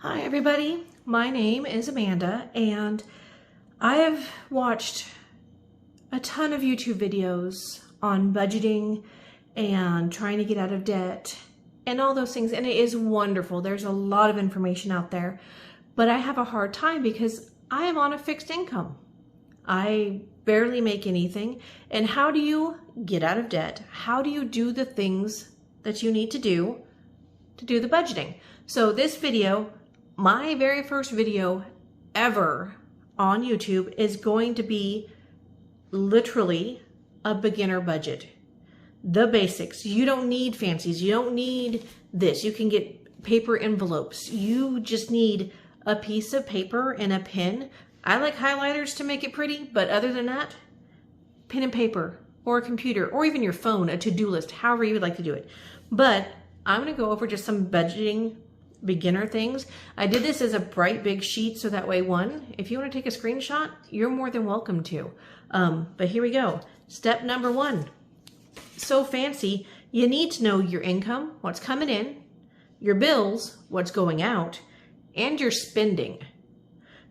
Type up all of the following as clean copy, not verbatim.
Hi everybody, my name is Amanda and I have watched a ton of YouTube videos on budgeting and trying to get out of debt and all those things, and it is wonderful. There's a lot of information out there, but I have a hard time because I am on a fixed income. I barely make anything. And how do you get out of debt? How do you do the things that you need to do the budgeting? So this video, my very first video ever on YouTube, is going to be literally a beginner budget. The basics. You don't need fancies. You don't need this. You can get paper envelopes. You just need a piece of paper and a pen. I like highlighters to make it pretty, but other than that, pen and paper or a computer or even your phone, a to-do list, however you would like to do it. But I'm going to go over just some budgeting beginner things. I did this as a bright big sheet so that way, if you want to take a screenshot, you're more than welcome to. But here we go. Step number 1. So fancy. You need to know your income, what's coming in, your bills, what's going out, and your spending.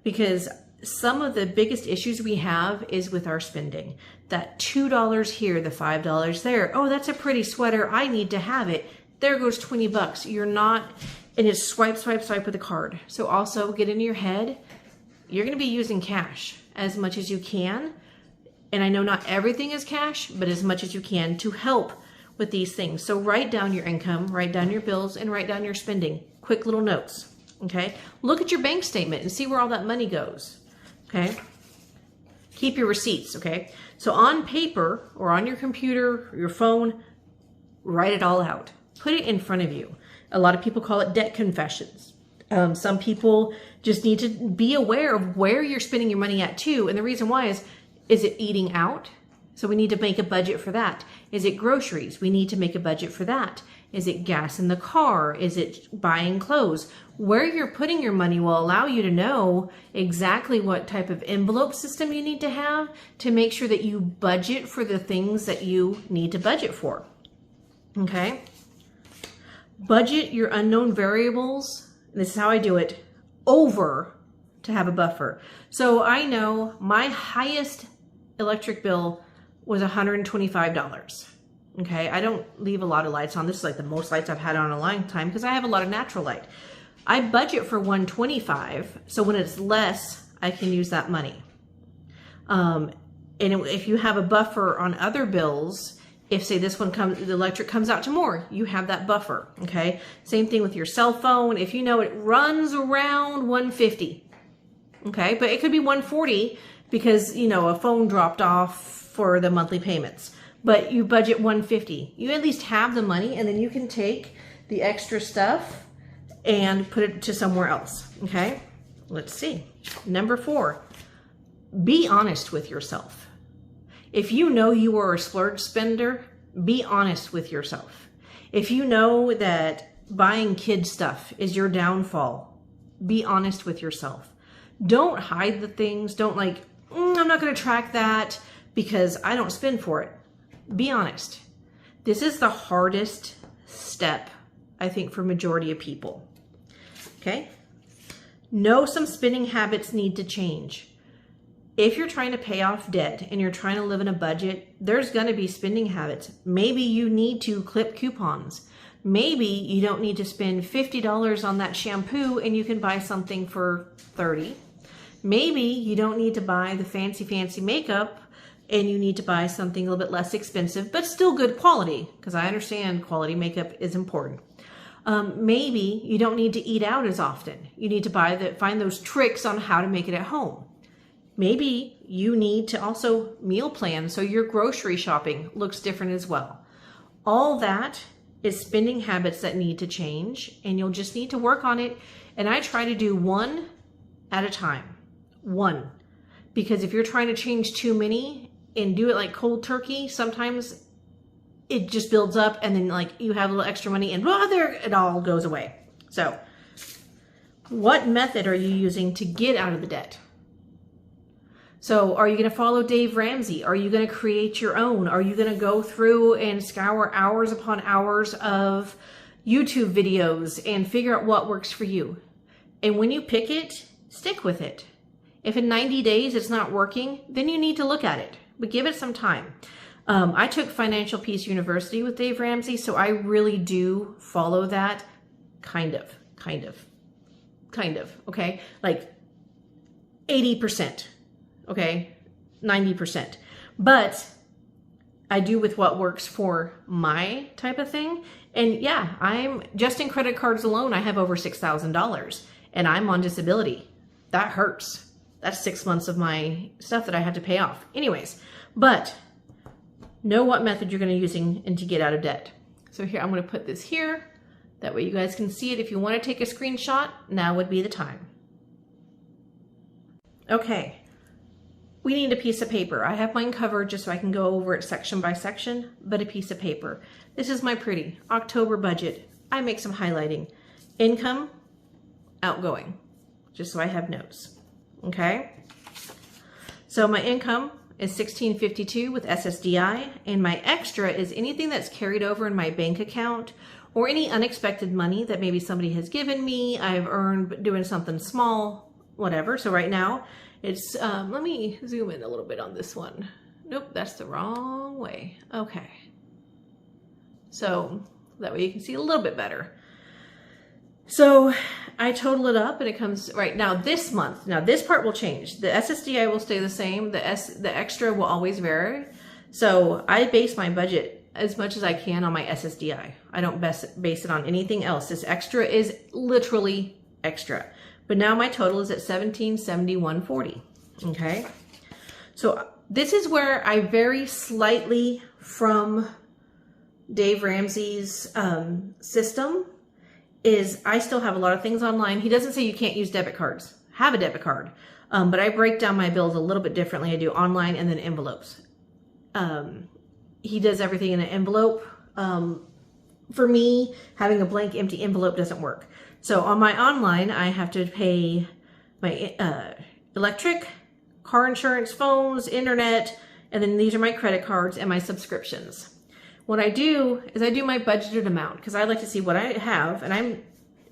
Because some of the biggest issues we have is with our spending. That $2 here, the $5 there. Oh, that's a pretty sweater. I need to have it. There goes 20 bucks. You're not, and it's swipe, swipe, swipe with a card. So also get in your head, you're going to be using cash as much as you can. And I know not everything is cash, but as much as you can to help with these things. So write down your income, write down your bills, and write down your spending. Quick little notes. Okay. Look at your bank statement and see where all that money goes. Okay. Keep your receipts. Okay. So on paper or on your computer or your phone, write it all out. Put it in front of you. A lot of people call it debt confessions. Some people just need to be aware of where you're spending your money at too. And the reason why is it eating out? So we need to make a budget for that. Is it groceries? We need to make a budget for that. Is it gas in the car? Is it buying clothes? Where you're putting your money will allow you to know exactly what type of envelope system you need to have to make sure that you budget for the things that you need to budget for. Okay? Budget your unknown variables. This is how I do it. Over to have a buffer. So I know my highest electric bill was $125. Okay, I don't leave a lot of lights on. This is like the most lights I've had on a long time because I have a lot of natural light. I budget for $125, so when it's less, I can use that money. And if you have a buffer on other bills, if say this one comes, the electric comes out to more, you have that buffer. Okay, same thing with your cell phone. If you know it runs around $150, okay, but it could be $140 because you know a phone dropped off for the monthly payments. But you budget $150. You at least have the money, and then you can take the extra stuff and put it to somewhere else. Okay, let's see. Number 4, be honest with yourself. If you know you are a splurge spender, be honest with yourself. If you know that buying kid stuff is your downfall, be honest with yourself. Don't hide the things. Don't like, I'm not going to track that because I don't spend for it. Be honest. This is the hardest step, I think, for majority of people. Okay? Know some spending habits need to change. If you're trying to pay off debt and you're trying to live in a budget, there's going to be spending habits. Maybe you need to clip coupons. Maybe you don't need to spend $50 on that shampoo and you can buy something for $30. Maybe you don't need to buy the fancy makeup and you need to buy something a little bit less expensive, but still good quality, because I understand quality makeup is important. Maybe you don't need to eat out as often. You need to find those tricks on how to make it at home. Maybe you need to also meal plan so your grocery shopping looks different as well. All that is spending habits that need to change, and you'll just need to work on it. And I try to do one at a time. One. Because if you're trying to change too many and do it like cold turkey, sometimes it just builds up and then like you have a little extra money and there it all goes away. So what method are you using to get out of the debt? So are you going to follow Dave Ramsay? Are you going to create your own? Are you going to go through and scour hours upon hours of YouTube videos and figure out what works for you? And when you pick it, stick with it. If in 90 days it's not working, then you need to look at it, but give it some time. I took Financial Peace University with Dave Ramsay, so I really do follow that kind of, okay? Like 80%, okay? 90%. But I do with what works for my type of thing. And yeah, I'm just in credit cards alone, I have over $6,000 and I'm on disability. That hurts. That's 6 months of my stuff that I had to pay off. Anyways, but know what method you're going to be using and to get out of debt. So here, I'm going to put this here. That way you guys can see it. If you want to take a screenshot, now would be the time. Okay. We need a piece of paper. I have mine covered just so I can go over it section by section, but a piece of paper. This is my pretty October budget. I make some highlighting. Income, outgoing, just so I have notes. Okay. So my income is $16.52 with SSDI, and my extra is anything that's carried over in my bank account or any unexpected money that maybe somebody has given me, I've earned doing something small, whatever. So right now it's, let me zoom in a little bit on this one. Nope, that's the wrong way. Okay. So that way you can see a little bit better. So I total it up and it comes right now this month. Now this part will change. The SSDI will stay the same. The extra will always vary. So I base my budget as much as I can on my SSDI. I don't base it on anything else. This extra is literally extra. But now my total is at $1771.40. Okay. So this is where I vary slightly from Dave Ramsay's system. Is I still have a lot of things online. He doesn't say you can't use debit cards. Have a debit card. But I break down my bills a little bit differently. I do online and then envelopes. He does everything in an envelope. For me, having a blank empty envelope doesn't work. So on my online, I have to pay my electric, car insurance, phones, internet, and then these are my credit cards and my subscriptions. What I do is I do my budgeted amount because I like to see what I have, and I'm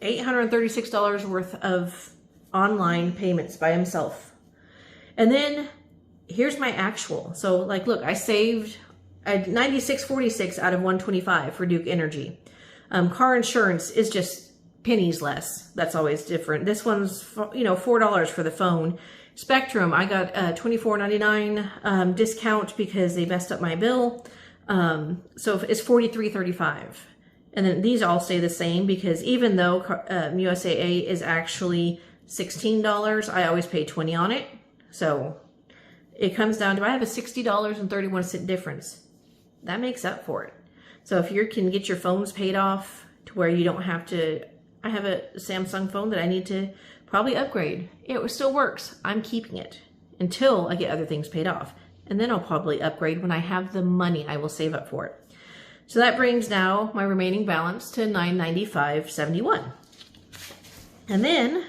$836 worth of online payments by himself. And then here's my actual. So like, look, I saved $96.46 out of $125 for Duke Energy. Car insurance is just pennies less. That's always different. This one's, $4 for the phone. Spectrum, I got a $24.99 discount because they messed up my bill. So it's $43.35. And then these all stay the same because even though USAA is actually $16, I always pay $20 on it. So it comes down to, I have a $60.31 difference. That makes up for it. So if you can get your phones paid off to where you don't have to, I have a Samsung phone that I need to probably upgrade. It still works. I'm keeping it until I get other things paid off. And then I'll probably upgrade when I have the money. I will save up for it. So that brings now my remaining balance to $995.71. And then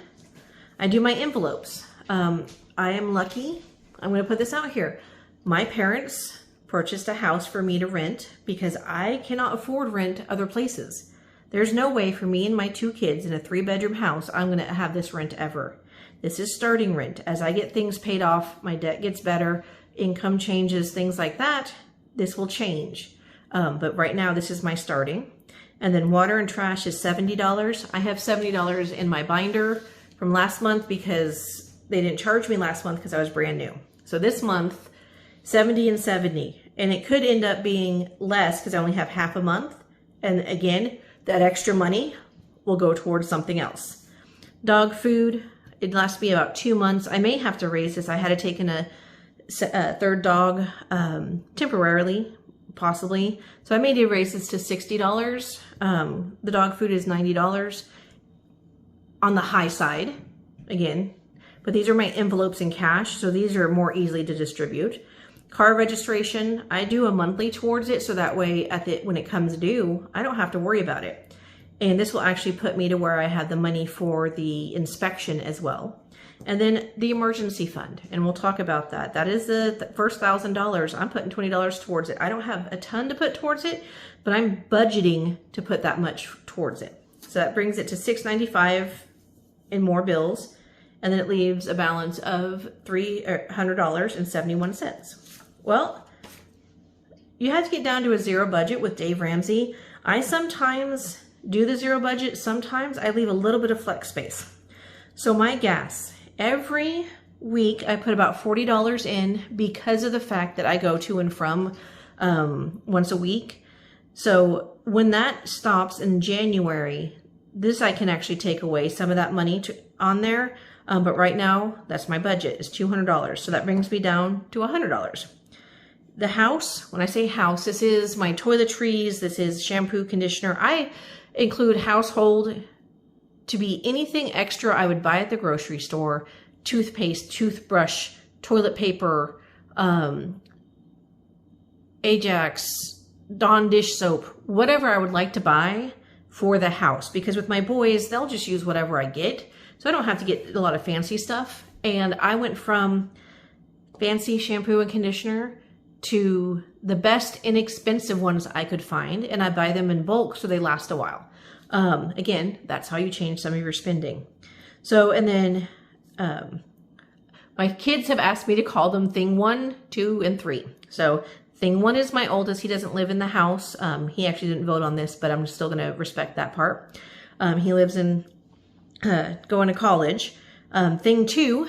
I do my envelopes. I am lucky. I'm going to put this out here. My parents purchased a house for me to rent because I cannot afford rent other places. There's no way for me and my 2 kids in a 3-bedroom house I'm going to have this rent ever. This is starting rent. As I get things paid off, my debt gets better, income changes, things like that, this will change. But right now, this is my starting. And then water and trash is $70. I have $70 in my binder from last month because they didn't charge me last month because I was brand new. So this month, 70 and 70. And it could end up being less because I only have half a month. And again, that extra money will go towards something else. Dog food, it lasts me about 2 months. I may have to raise this. I had to take in a 3rd dog temporarily, possibly. So I may do raise this to $60. The dog food is $90 on the high side, again. But these are my envelopes in cash, so these are more easily to distribute. Car registration, I do a monthly towards it, so that way when it comes due, I don't have to worry about it. And this will actually put me to where I have the money for the inspection as well. And then the emergency fund, and we'll talk about that. That is the first $1,000. I'm putting $20 towards it. I don't have a ton to put towards it, but I'm budgeting to put that much towards it. So that brings it to $695 in more bills, and then it leaves a balance of $300.71. Well, you have to get down to a zero budget with Dave Ramsay. I sometimes do the zero budget. Sometimes I leave a little bit of flex space. So my gas, every week I put about $40 in because of the fact that I go to and from once a week. So when that stops in January, this I can actually take away some of that money on there. But right now, that's my budget, is $200. So that brings me down to $100. The house, when I say house, this is my toiletries, this is shampoo, conditioner. I include household to be anything extra I would buy at the grocery store: toothpaste, toothbrush, toilet paper, Ajax, Dawn dish soap, whatever I would like to buy for the house. Because with my boys, they'll just use whatever I get. So I don't have to get a lot of fancy stuff. And I went from fancy shampoo and conditioner to the best inexpensive ones I could find. And I buy them in bulk so they last a while. Again, that's how you change some of your spending. So, and then my kids have asked me to call them thing 1, 2, and 3. So thing 1 is my oldest. He doesn't live in the house. He actually didn't vote on this, but I'm still going to respect that part. He lives in going to college. Thing 2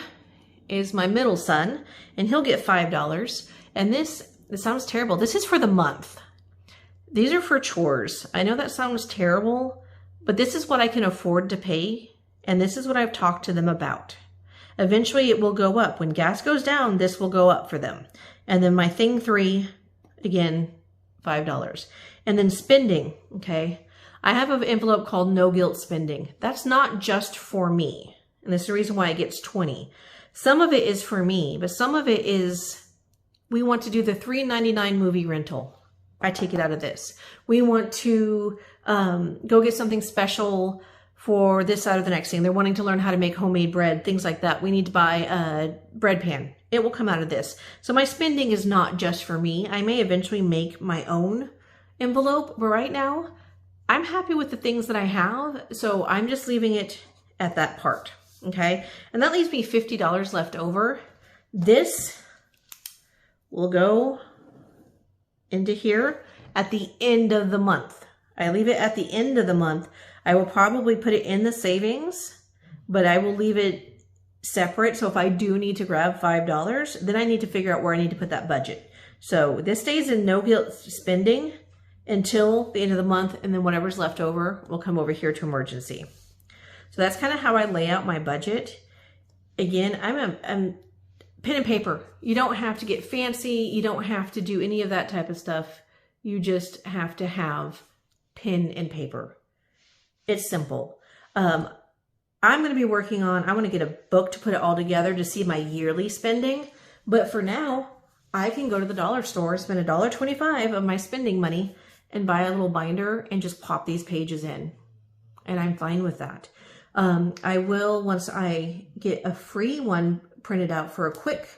is my middle son, and he'll get $5. And this sounds terrible. This is for the month. These are for chores. I know that sounds terrible, but this is what I can afford to pay, and this is what I've talked to them about. Eventually it will go up. When gas goes down, this will go up for them. And then my thing 3, again, $5. And then spending, okay? I have an envelope called no guilt spending. That's not just for me. And this is the reason why it gets 20. Some of it is for me, but some of it is, we want to do the $3.99 movie rental. I take it out of this. We want to go get something special for this side or the next thing. They're wanting to learn how to make homemade bread, things like that. We need to buy a bread pan. It will come out of this. So my spending is not just for me. I may eventually make my own envelope, but right now I'm happy with the things that I have. So I'm just leaving it at that part. Okay. And that leaves me $50 left over. This will go into here at the end of the month. I leave it at the end of the month. I will probably put it in the savings, but I will leave it separate. So if I do need to grab $5, then I need to figure out where I need to put that budget. So this stays in no guilt spending until the end of the month, and then whatever's left over will come over here to emergency. So that's kind of how I lay out my budget. Again, I'm pen and paper. You don't have to get fancy. You don't have to do any of that type of stuff. You just have to have pen and paper. It's simple. I'm going to be working on, I want to get a book to put it all together to see my yearly spending. But for now, I can go to the dollar store, spend $1.25 of my spending money and buy a little binder and just pop these pages in. And I'm fine with that. I will, once I get a free one printed out for a quick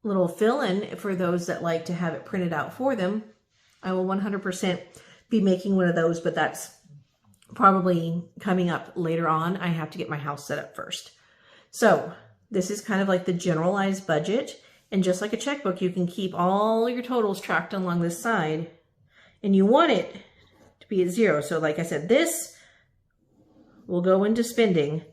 little fill-in for those that like to have it printed out for them, I will 100% be making one of those, but that's probably coming up later on. I have to get my house set up first. So this is kind of like the generalized budget. And just like a checkbook, you can keep all your totals tracked along this side. And you want it to be at zero. So like I said, this will go into spending.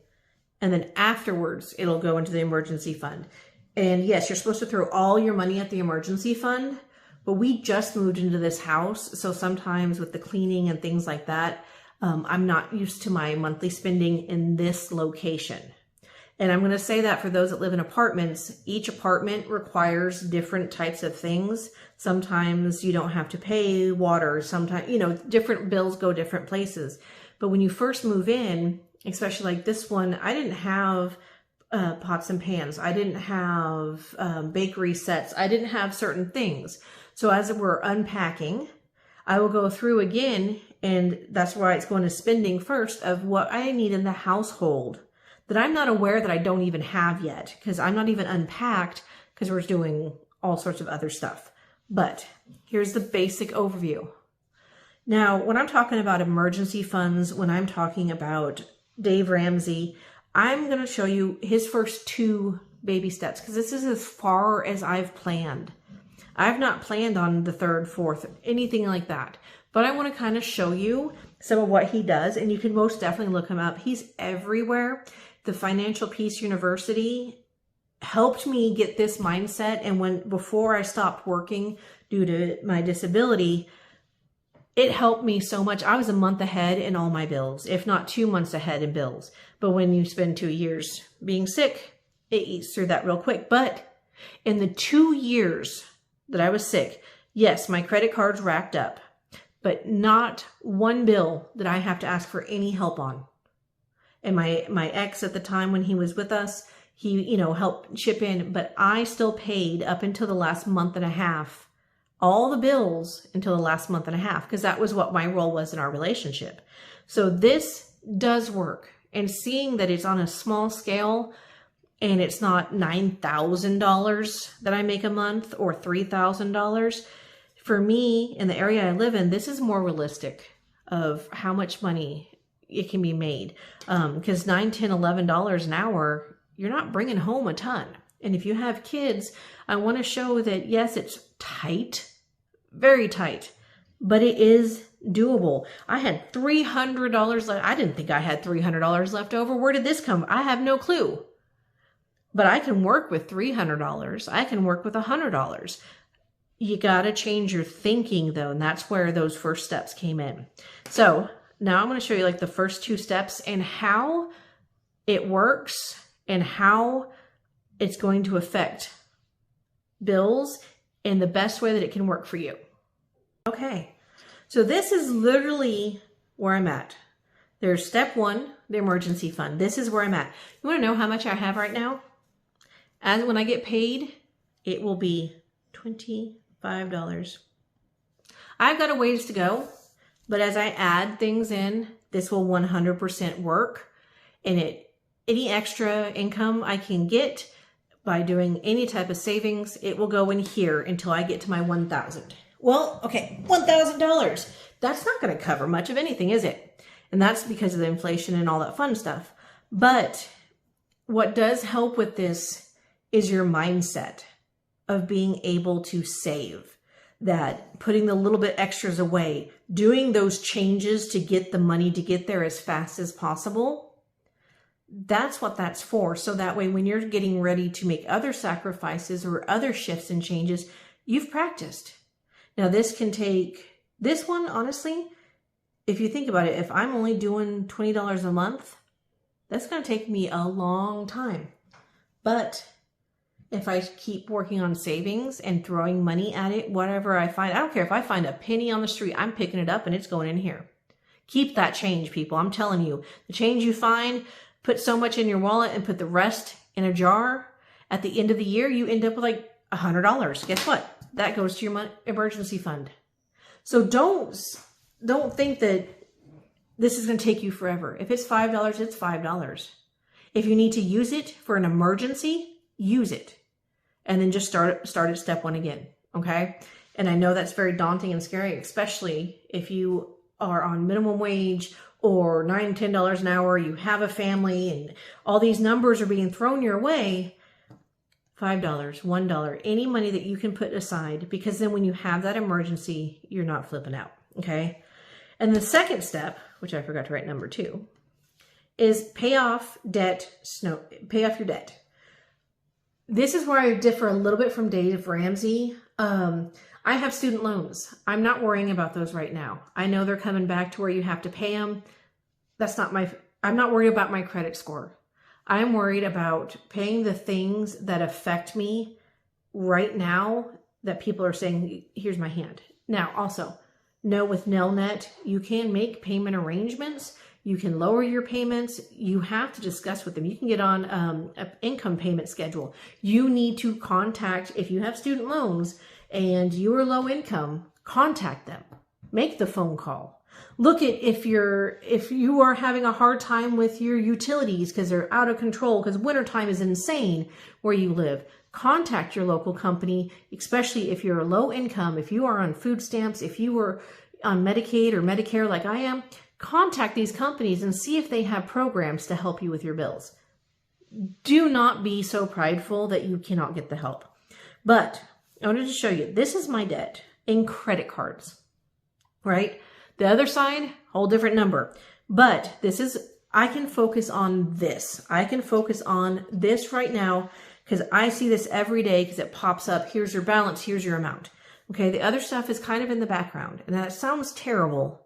And then afterwards, it'll go into the emergency fund. And yes, you're supposed to throw all your money at the emergency fund. But we just moved into this house. So sometimes with the cleaning and things like that, I'm not used to my monthly spending in this location. And I'm going to say that for those that live in apartments, each apartment requires different types of things. Sometimes you don't have to pay water. Sometimes, you know, different bills go different places. But when you first move in, especially like this one, I didn't have pots and pans. I didn't have bakery sets. I didn't have certain things. So as we're unpacking, I will go through again, and that's why it's going to spending first of what I need in the household that I'm not aware that I don't even have yet, because I'm not even unpacked because we're doing all sorts of other stuff. But here's the basic overview. Now, when I'm talking about emergency funds, when I'm talking about Dave Ramsay, I'm going to show you his first 2 baby steps because this is as far as I've planned. I've not planned on the 3rd, 4th, anything like that. But I want to kind of show you some of what he does, and you can most definitely look him up. He's everywhere. The Financial Peace University helped me get this mindset, and before I stopped working due to my disability, it helped me so much. I was a month ahead in all my bills, if not 2 months ahead in bills. But when you spend 2 years being sick, it eats through that real quick. But in the 2 years that I was sick, yes, my credit cards racked up, but not one bill that I have to ask for any help on. And my ex at the time when he was with us, he, helped chip in, but I still paid up until the last month and a half, all the bills until the last month and a half, because that was what my role was in our relationship. So this does work. And seeing that it's on a small scale and it's not $9,000 that I make a month or $3,000, for me in the area I live in, this is more realistic of how much money it can be made. Because $9, $10, $11 an hour, you're not bringing home a ton. And if you have kids, I want to show that, yes, it's tight, very tight, but it is doable. I had $300 left. I didn't think I had $300 left over. Where did this come? I have no clue. But I can work with $300. I can work with $100. You got to change your thinking though. And that's where those first steps came in. So now I'm going to show you like the first 2 steps and how it works and how it's going to affect bills in the best way that it can work for you. Okay, so this is literally where I'm at. There's step 1, the emergency fund. This is where I'm at. You want to know how much I have right now? As when I get paid, it will be $25. I've got a ways to go, but as I add things in, this will 100% work. And any extra income I can get by doing any type of savings, it will go in here until I get to my $1,000. Well, okay, $1,000. That's not going to cover much of anything, is it? And that's because of the inflation and all that fun stuff. But what does help with this is your mindset of being able to save, that putting the little bit extras away, doing those changes to get the money to get there as fast as possible. That's what that's for. So that way, when you're getting ready to make other sacrifices or other shifts and changes, you've practiced. Now, this one, honestly, if you think about it, if I'm only doing $20 a month, that's going to take me a long time. But if I keep working on savings and throwing money at it, whatever I find, I don't care if I find a penny on the street, I'm picking it up and it's going in here. Keep that change, people. I'm telling you, the change you find, put so much in your wallet and put the rest in a jar. At the end of the year, you end up with like $100. Guess what? That goes to your emergency fund. So don't think that this is going to take you forever. If it's $5, it's $5. If you need to use it for an emergency, use it. And then just start at step 1 again. Okay. And I know that's very daunting and scary, especially if you are on minimum wage or $9, $10 an hour, you have a family and all these numbers are being thrown your way. $5, $1, any money that you can put aside, because then when you have that emergency, you're not flipping out. Okay. And the second step, which I forgot to write number 2, is pay off your debt. This is where I differ a little bit from Dave Ramsay. I have student loans. I'm not worrying about those right now. I know they're coming back to where you have to pay them. I'm not worried about my credit score. I'm worried about paying the things that affect me right now that people are saying, here's my hand. Now, also, know with Nelnet, you can make payment arrangements. You can lower your payments. You have to discuss with them. You can get on an income payment schedule. You need to contact, if you have student loans and you are low income, contact them. Make the phone call. Look at if you are having a hard time with your utilities because they're out of control, because wintertime is insane where you live. Contact your local company, especially if you're low income, if you are on food stamps, if you are on Medicaid or Medicare like I am. Contact these companies and see if they have programs to help you with your bills. do not be so prideful that you cannot get the help. But I wanted to show you, this is my debt in credit cards, right? The other side, whole different number. But this is, I can focus on this. I can focus on this right now because I see this every day because it pops up. Here's your balance. Here's your amount. Okay, the other stuff is kind of in the background. And that sounds terrible,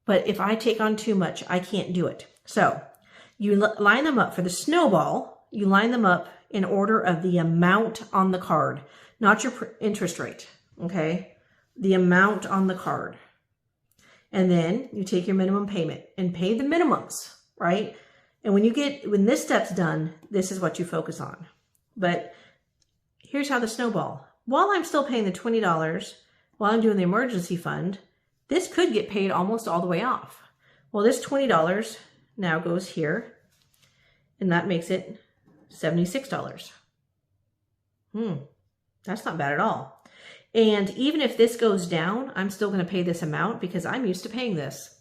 but if I take on too much, I can't do it. So you line them up for the snowball. You line them up in order of the amount on the card, not your interest rate, okay? The amount on the card. And then you take your minimum payment and pay the minimums, right? And when this step's done, this is what you focus on. But here's how the snowball. While I'm still paying the $20, while I'm doing the emergency fund, this could get paid almost all the way off. Well, this $20 now goes here, and that makes it $76. That's not bad at all. And even if this goes down, I'm still going to pay this amount because I'm used to paying this.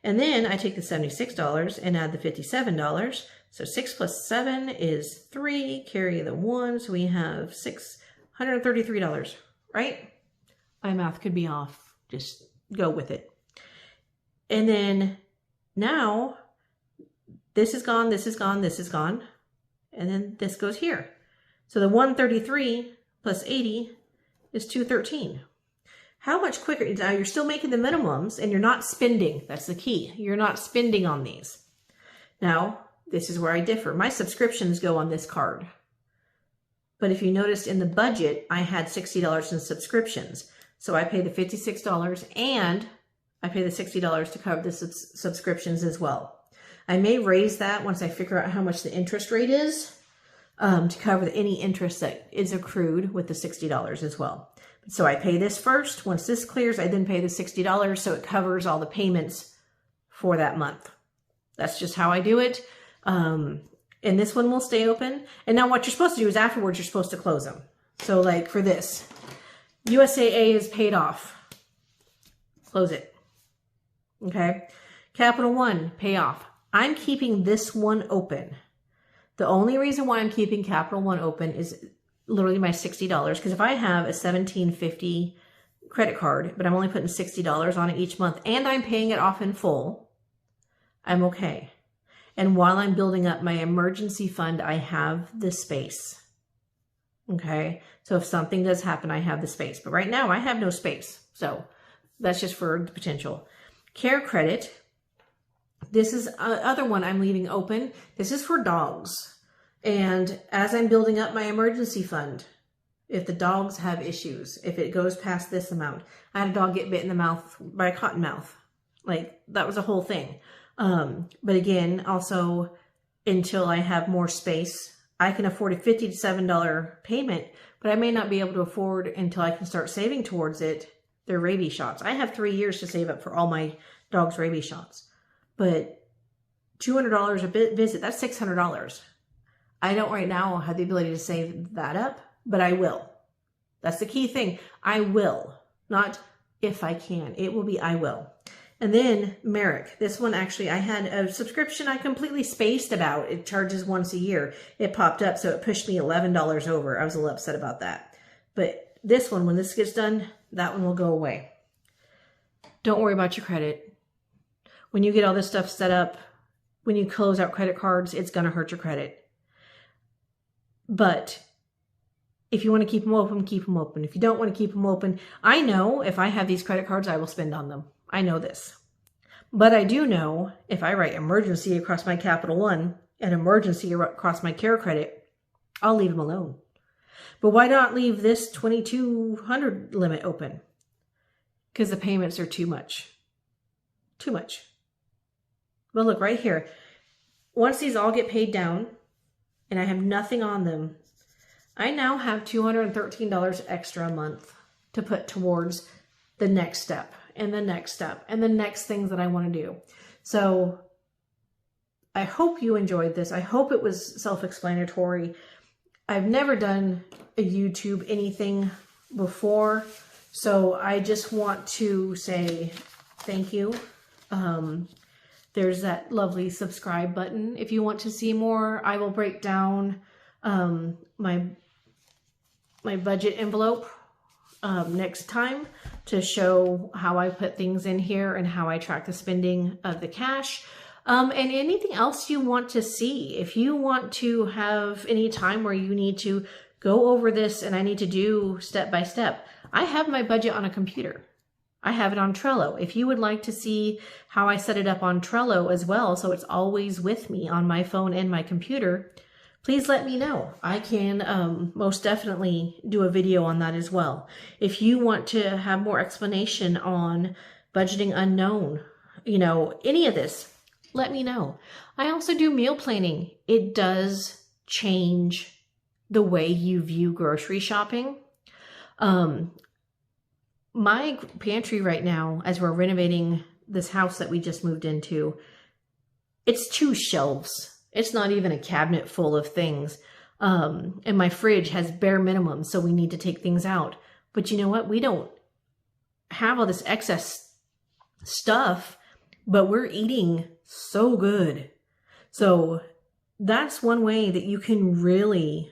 And then I take the $76 and add the $57. So 6 plus 7 is 3, carry the 1, so we have $633, right? My math could be off. Just go with it. And then now this is gone, this is gone, this is gone. And then this goes here. So the 133 plus 80 is 213. How much quicker? Now you're still making the minimums and you're not spending. That's the key. You're not spending on these. Now, this is where I differ. My subscriptions go on this card. But if you noticed in the budget, I had $60 in subscriptions. So I pay the $56 and I pay the $60 to cover the subscriptions as well. I may raise that once I figure out how much the interest rate is to cover any interest that is accrued with the $60 as well. So I pay this first. Once this clears, I then pay the $60 so it covers all the payments for that month. That's just how I do it. And this one will stay open. And now what you're supposed to do is afterwards, you're supposed to close them. So like for this, USAA is paid off. Close it. Okay. Capital One, pay off. I'm keeping this one open. The only reason why I'm keeping Capital One open is literally my $60. Because if I have a $17.50 credit card, but I'm only putting $60 on it each month and I'm paying it off in full, I'm okay. And while I'm building up my emergency fund, I have the space. Okay. So if something does happen, I have the space. But right now I have no space. So that's just for the potential. Care credit. This is another one I'm leaving open. This is for dogs. And as I'm building up my emergency fund, if the dogs have issues, if it goes past this amount, I had a dog get bit in the mouth by a cottonmouth. Like that was a whole thing. But again, also until I have more space, I can afford a $57 payment, but I may not be able to afford until I can start saving towards it, their rabies shots. I have 3 years to save up for all my dog's rabies shots, but $200 a visit, that's $600. I don't right now have the ability to save that up, but I will. That's the key thing. I will, not if I can. It will be I will. And then Merrick, this one actually, I had a subscription I completely spaced about. It charges once a year. It popped up, so it pushed me $11 over. I was a little upset about that. But this one, when this gets done, that one will go away. Don't worry about your credit. When you get all this stuff set up, when you close out credit cards, it's going to hurt your credit. But if you want to keep them open, keep them open. If you don't want to keep them open, I know if I have these credit cards, I will spend on them. I know this. But I do know if I write emergency across my Capital One and emergency across my Care Credit, I'll leave them alone. But why not leave this $2,200 limit open? Because the payments are too much. Too much. But look right here. Once these all get paid down and I have nothing on them, I now have $213 extra a month to put towards the next step and the next step and the next things that I want to do. So I hope you enjoyed this. I hope it was self-explanatory. I've never done a YouTube anything before, so I just want to say thank you. there's that lovely subscribe button. If you want to see more, I will break down my budget envelope next time to show how I put things in here and how I track the spending of the cash. And anything else you want to see. If you want to have any time where you need to go over this and I need to do step by step, I have my budget on a computer. I have it on Trello. If you would like to see how I set it up on Trello as well, so it's always with me on my phone and my computer, please let me know. I can most definitely do a video on that as well. If you want to have more explanation on budgeting unknown, you know, any of this, let me know. I also do meal planning. It does change the way you view grocery shopping. My pantry right now, as we're renovating this house that we just moved into, it's 2 shelves. It's not even a cabinet full of things. And my fridge has bare minimum, so we need to take things out. But you know what? We don't have all this excess stuff, but we're eating so good. So that's one way that you can really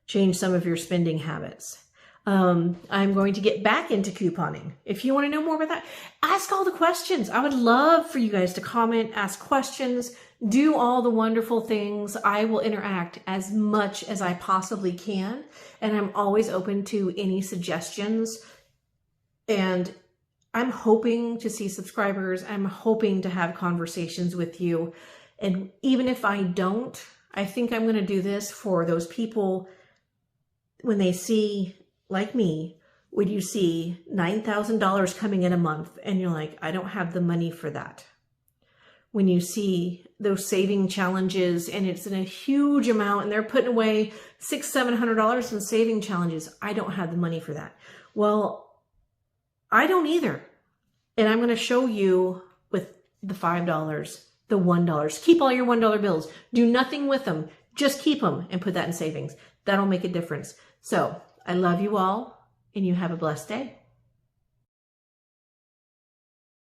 change some of your spending habits. I'm going to get back into couponing. If you want to know more about that, ask all the questions. I would love for you guys to comment, ask questions, do all the wonderful things. I will interact as much as I possibly can. And I'm always open to any suggestions. And I'm hoping to see subscribers. I'm hoping to have conversations with you. And even if I don't, I think I'm going to do this for those people when they see, like me, when you see $9,000 coming in a month and you're like, I don't have the money for that. When you see those saving challenges and it's in a huge amount and they're putting away $600-700 in saving challenges, I don't have the money for that. Well, I don't either. And I'm going to show you with the $5, the $1. Keep all your $1 bills. Do nothing with them. Just keep them and put that in savings. That'll make a difference. So I love you all and you have a blessed day.